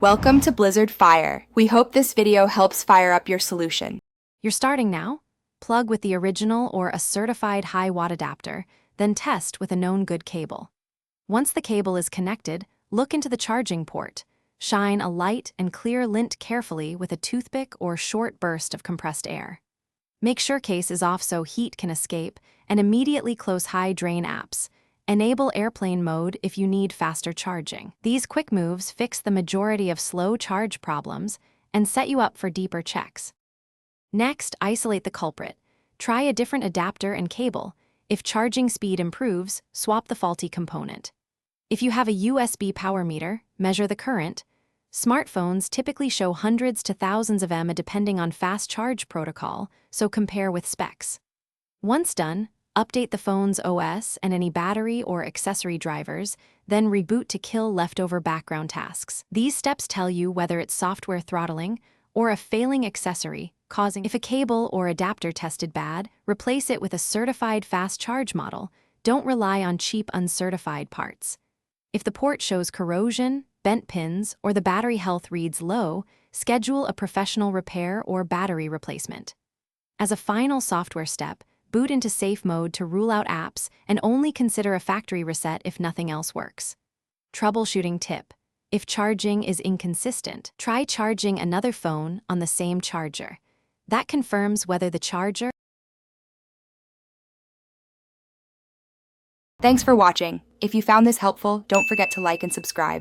Welcome to Blizzard Fire. We hope this video helps fire up your solution. You're starting now? Plug with the original or a certified high-watt adapter, then test with a known good cable. Once the cable is connected, look into the charging port. Shine a light and clear lint carefully with a toothpick or short burst of compressed air. Make sure case is off so heat can escape, and immediately close high drain apps. Enable airplane mode if you need faster charging. These quick moves fix the majority of slow charge problems and set you up for deeper checks. Next, isolate the culprit. Try a different adapter and cable. If charging speed improves, swap the faulty component. If you have a USB power meter, measure the current. Smartphones typically show hundreds to thousands of mAh depending on fast charge protocol, so compare with specs. Once done, update the phone's OS and any battery or accessory drivers, then reboot to kill leftover background tasks. These steps tell you whether it's software throttling or a failing accessory causing. If a cable or adapter tested bad, replace it with a certified fast charge model. Don't rely on cheap uncertified parts. If the port shows corrosion, bent pins, or the battery health reads low, schedule a professional repair or battery replacement. As a final software step, boot into safe mode to rule out apps and only consider a factory reset if nothing else works. Troubleshooting tip: if charging is inconsistent, try charging another phone on the same charger. That confirms whether the charger. Thanks for watching. If you found this helpful, don't forget to like and subscribe.